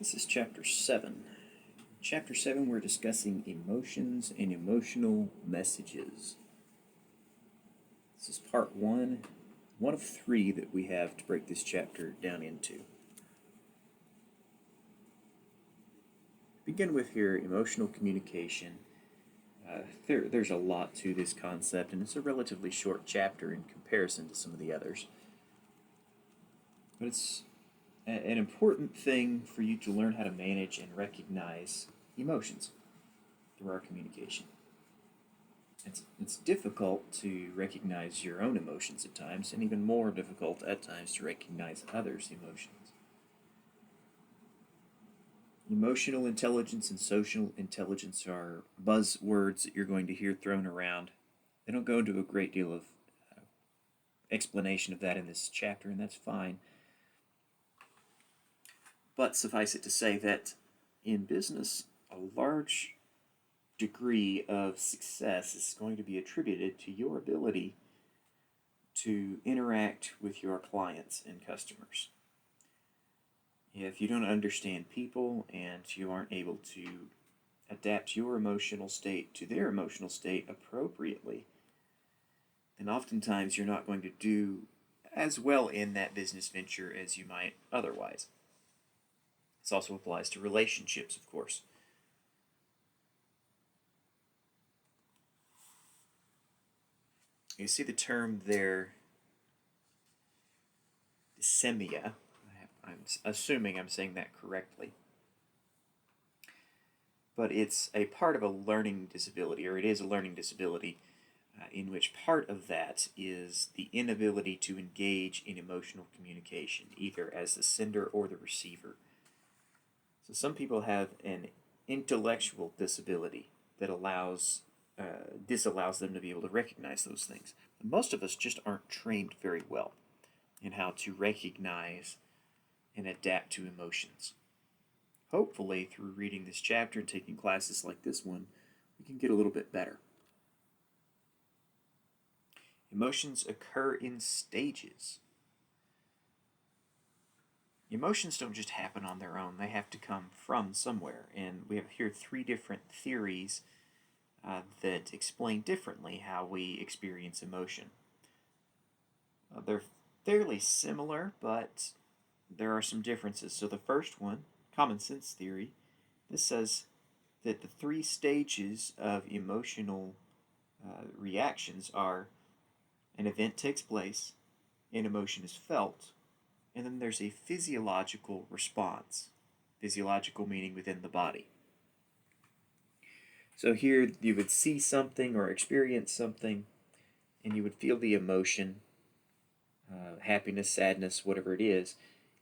This is Chapter 7. Chapter 7, we're discussing emotions and emotional messages. This is part 1, one of 3 that we have to break this chapter down into. Begin with here, emotional communication. There's a lot to this concept, and it's a relatively short chapter in comparison to some of the others. But it's an important thing for you to learn how to manage and recognize emotions through our communication. It's difficult to recognize your own emotions at times, and even more difficult at times to recognize others' emotions. Emotional intelligence and social intelligence are buzzwords that you're going to hear thrown around. They don't go into a great deal of explanation of that in this chapter, and that's fine. But suffice it to say that in business, a large degree of success is going to be attributed to your ability to interact with your clients and customers. If you don't understand people and you aren't able to adapt your emotional state to their emotional state appropriately, then oftentimes you're not going to do as well in that business venture as you might otherwise. This also applies to relationships, of course. You see the term there, dysthymia. I'm assuming I'm saying that correctly. But it's a part of a learning disability, or it is a learning disability, in which part of that is the inability to engage in emotional communication, either as the sender or the receiver. So some people have an intellectual disability that disallows them to be able to recognize those things. And most of us just aren't trained very well in how to recognize and adapt to emotions. Hopefully, through reading this chapter and taking classes like this one, we can get a little bit better. Emotions occur in stages. Emotions don't just happen on their own, they have to come from somewhere. And we have here 3 different theories that explain differently how we experience emotion. They're fairly similar, but there are some differences. So the first one, common sense theory, this says that the 3 stages of emotional reactions are: an event takes place, an emotion is felt, and then there's a physiological response. Physiological meaning within the body. So here you would see something or experience something, and you would feel the emotion, happiness, sadness, whatever it is,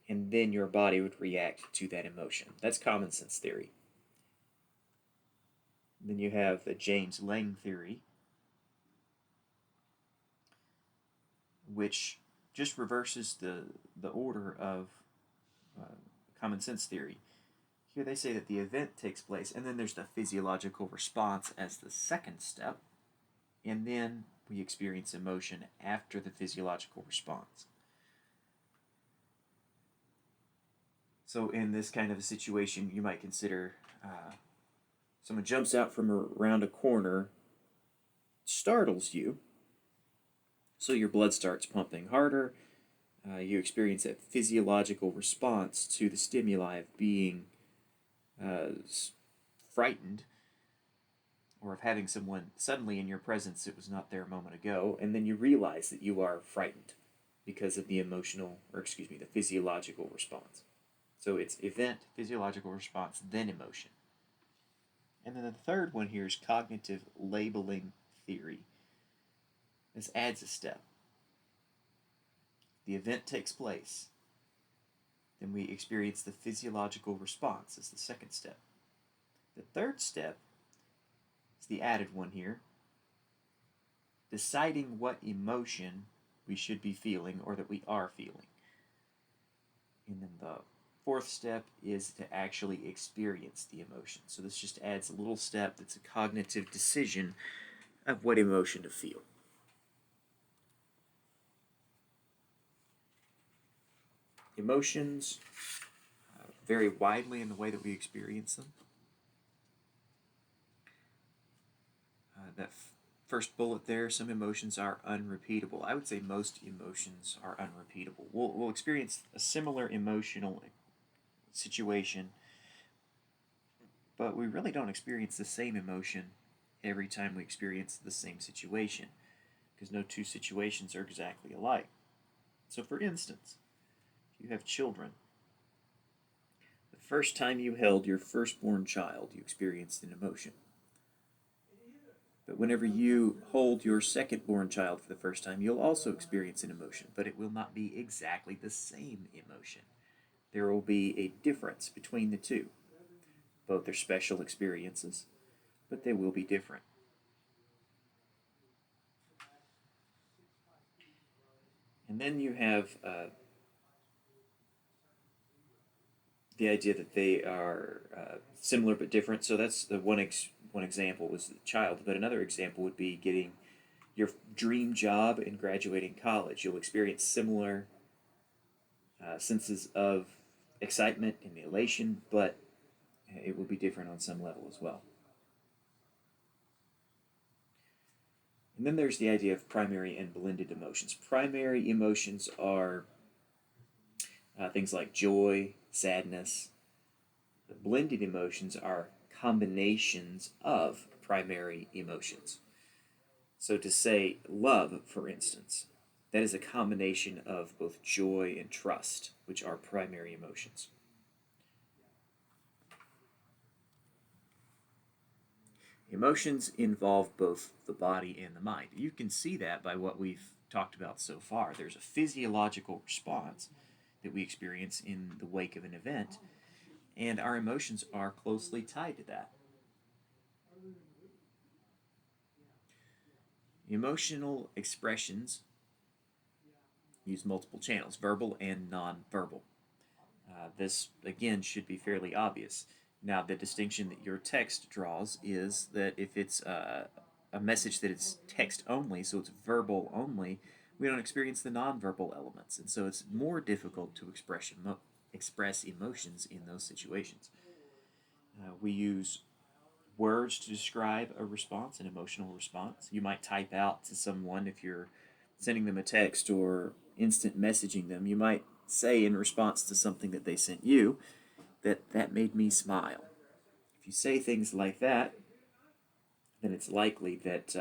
and then your body would react to that emotion. That's common sense theory. Then you have the James Lange theory, which just reverses the order of common sense theory. Here they say that the event takes place, and then there's the physiological response as the second step, and then we experience emotion after the physiological response. So in this kind of a situation, you might consider someone jumps out from around a corner, startles you, so your blood starts pumping harder. You experience that physiological response to the stimuli of being frightened, or of having someone suddenly in your presence that was not there a moment ago, and then you realize that you are frightened because of the the physiological response. So it's event, physiological response, then emotion. And then the third one here is cognitive labeling theory. This adds a step. The event takes place, then we experience the physiological response as the second step. The third step is the added one here, deciding what emotion we should be feeling or that we are feeling. And then the fourth step is to actually experience the emotion. So this just adds a little step that's a cognitive decision of what emotion to feel. Emotions vary widely in the way that we experience them. That first bullet there, some emotions are unrepeatable. I would say most emotions are unrepeatable. We'll experience a similar emotional situation, but we really don't experience the same emotion every time we experience the same situation, because no two situations are exactly alike. So, for instance, if you have children, the first time you held your firstborn child, you experienced an emotion. But whenever you hold your second-born child for the first time, you'll also experience an emotion, but it will not be exactly the same emotion. There will be a difference between the two. Both are special experiences, but they will be different. And then you have the idea that they are similar but different. So that's the one example was the child, but another example would be getting your dream job and graduating college. You'll experience similar senses of excitement and elation, but it will be different on some level as well. And then there's the idea of primary and blended emotions. Primary emotions are things like joy, sadness. The blended emotions are combinations of primary emotions. So to say love, for instance, that is a combination of both joy and trust, which are primary emotions. Emotions involve both the body and the mind. You can see that by what we've talked about so far. There's a physiological response that we experience in the wake of an event, and our emotions are closely tied to that. Emotional expressions use multiple channels, verbal and nonverbal. This, again, should be fairly obvious. Now, the distinction that your text draws is that if it's a message that is text only, so it's verbal only, we don't experience the nonverbal elements. And so it's more difficult to express emotions in those situations. We use words to describe a response, an emotional response. You might type out to someone if you're sending them a text or instant messaging them. You might say in response to something that they sent you that made me smile. If you say things like that, then it's likely that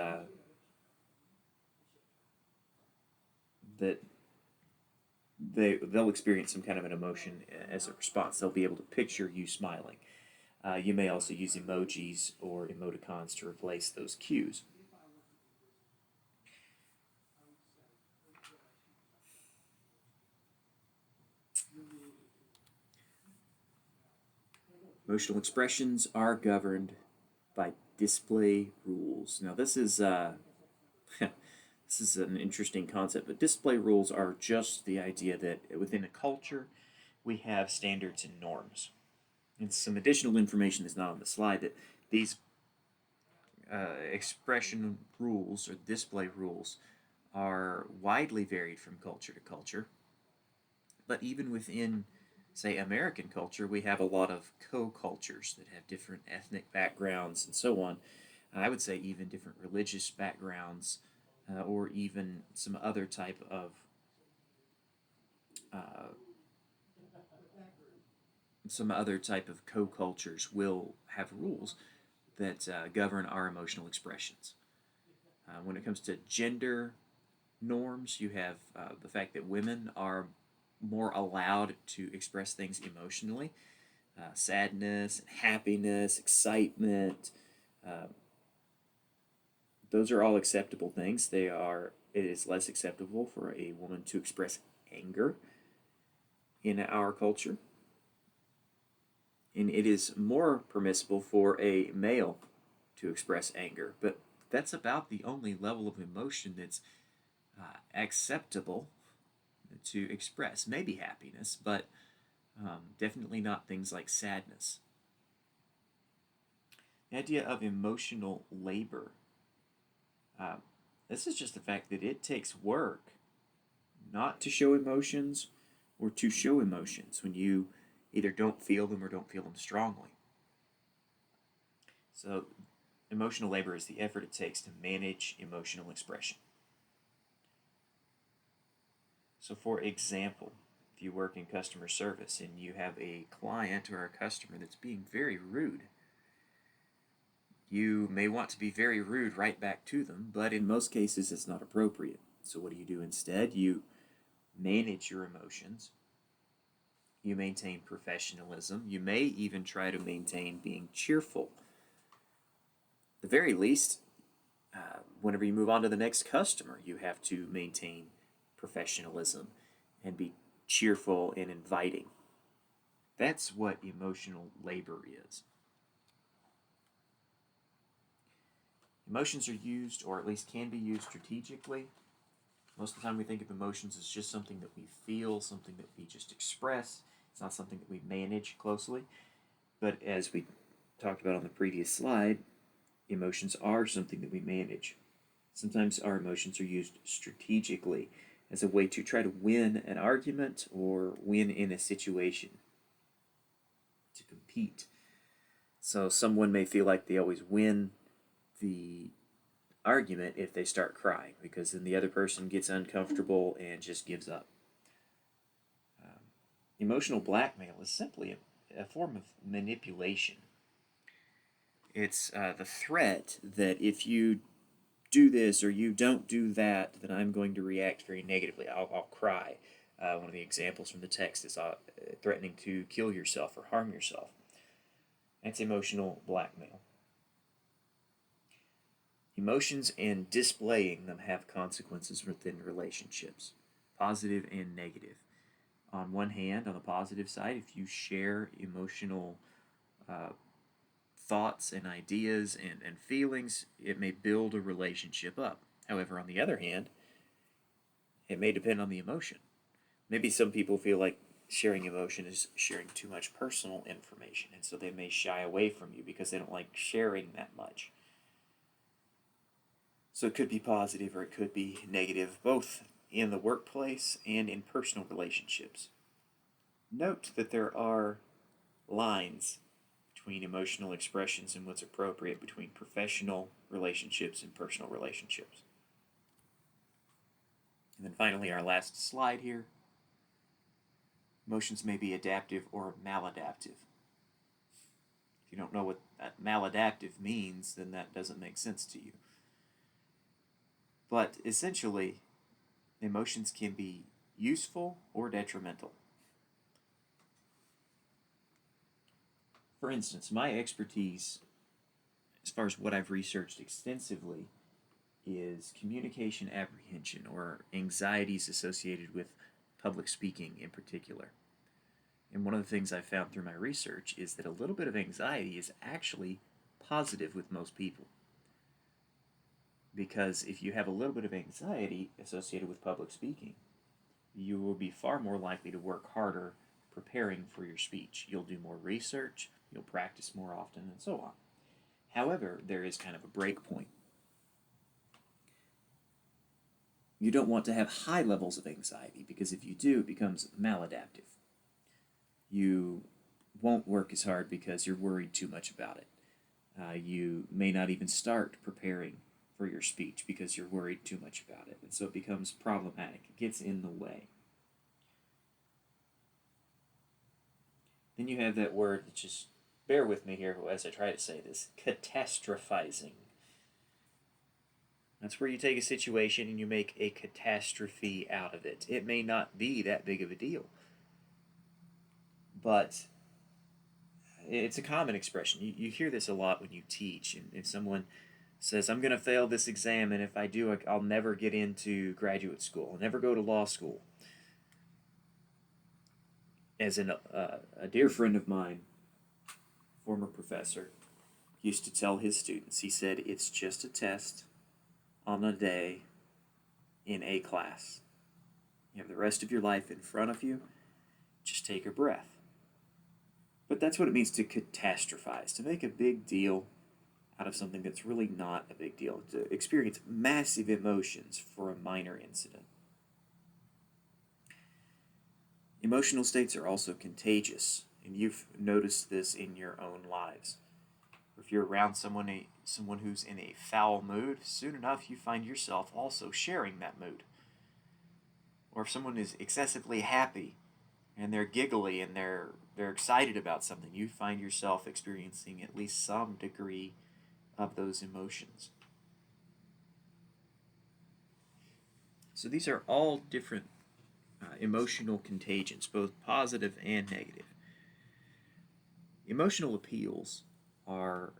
they'll experience some kind of an emotion as a response. They'll be able to picture you smiling. You may also use emojis or emoticons to replace those cues. Emotional expressions are governed by display rules. Now, this is this is an interesting concept, but display rules are just the idea that within a culture we have standards and norms. And some additional information is not on the slide that these expression rules or display rules are widely varied from culture to culture. But even within, say, American culture, we have a lot of co cultures that have different ethnic backgrounds and so on. I would say even different religious backgrounds, or even uh, some other type of co-cultures will have rules that govern our emotional expressions. When it comes to gender norms, you have the fact that women are more allowed to express things emotionally, sadness, happiness, excitement. Uh, those are all acceptable things. They are. It is less acceptable for a woman to express anger in our culture, and it is more permissible for a male to express anger. But that's about the only level of emotion that's acceptable to express. Maybe happiness, but definitely not things like sadness. The idea of emotional labor. Uh, this is just the fact that it takes work not to show emotions or to show emotions. When you either don't feel them or don't feel them strongly. So, emotional labor is the effort it takes to manage emotional expression. So, for example, if you work in customer service and you have a client or a customer that's being very rude, you may want to be very rude right back to them, but in most cases it's not appropriate. So, what do you do instead? You manage your emotions. You maintain professionalism. You may even try to maintain being cheerful. At the very least, whenever you move on to the next customer, you have to maintain professionalism and be cheerful and inviting. That's what emotional labor is. Emotions are used, or at least can be used strategically. Most of the time we think of emotions as just something that we feel, something that we just express. It's not something that we manage closely. But as we talked about on the previous slide, emotions are something that we manage. Sometimes our emotions are used strategically as a way to try to win an argument or win in a situation, to compete. So someone may feel like they always win the argument if they start crying, because then the other person gets uncomfortable and just gives up. Emotional blackmail is simply a form of manipulation. It's the threat that if you do this or you don't do that, then I'm going to react very negatively. I'll cry. One of the examples from the text is threatening to kill yourself or harm yourself. That's emotional blackmail. Emotions and displaying them have consequences within relationships, positive and negative. On one hand, on the positive side, if you share emotional thoughts and ideas and feelings, it may build a relationship up. However, on the other hand, it may depend on the emotion. Maybe some people feel like sharing emotion is sharing too much personal information, and so they may shy away from you because they don't like sharing that much. So it could be positive or it could be negative, both in the workplace and in personal relationships. Note that there are lines between emotional expressions and what's appropriate between professional relationships and personal relationships. And then finally, our last slide here. Emotions may be adaptive or maladaptive. If you don't know what that maladaptive means, then that doesn't make sense to you. But essentially, emotions can be useful or detrimental. For instance, my expertise, as far as what I've researched extensively, is communication apprehension, or anxieties associated with public speaking in particular. And one of the things I found through my research is that a little bit of anxiety is actually positive with most people. Because if you have a little bit of anxiety associated with public speaking, you will be far more likely to work harder preparing for your speech. You'll do more research, you'll practice more often, and so on. However, there is kind of a break point. You don't want to have high levels of anxiety, because if you do, it becomes maladaptive. You won't work as hard because you're worried too much about it. You may not even start preparing for your speech because you're worried too much about it. And so it becomes problematic. It gets in the way. Then you have that word that, just bear with me here as I try to say this, catastrophizing. That's where you take a situation and you make a catastrophe out of it. It may not be that big of a deal, but it's a common expression. You hear this a lot when you teach, and if someone says, I'm going to fail this exam, and if I do, I'll never get into graduate school, I'll never go to law school. As a dear friend of mine, former professor, used to tell his students, he said, it's just a test on a day in a class. You have the rest of your life in front of you. Just take a breath. But that's what it means to catastrophize, to make a big deal out of something that's really not a big deal, to experience massive emotions for a minor incident. Emotional states are also contagious. And you've noticed this in your own lives. If you're around someone who's in a foul mood, soon enough you find yourself also sharing that mood. Or if someone is excessively happy and they're giggly and they're excited about something, you find yourself experiencing at least some degree of those emotions. So these are all different emotional contagions, both positive and negative. Emotional appeals are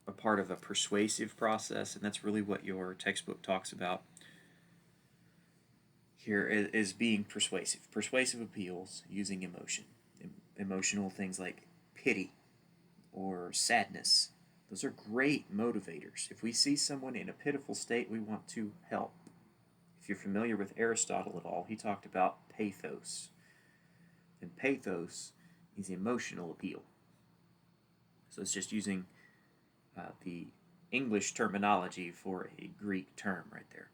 a part of a persuasive process, and that's really what your textbook talks about here is being persuasive. Persuasive appeals using emotion. Emotional things like pity or sadness. Those are great motivators. If we see someone in a pitiful state, we want to help. If you're familiar with Aristotle at all, he talked about pathos. And pathos is emotional appeal. So it's just using the English terminology for a Greek term right there.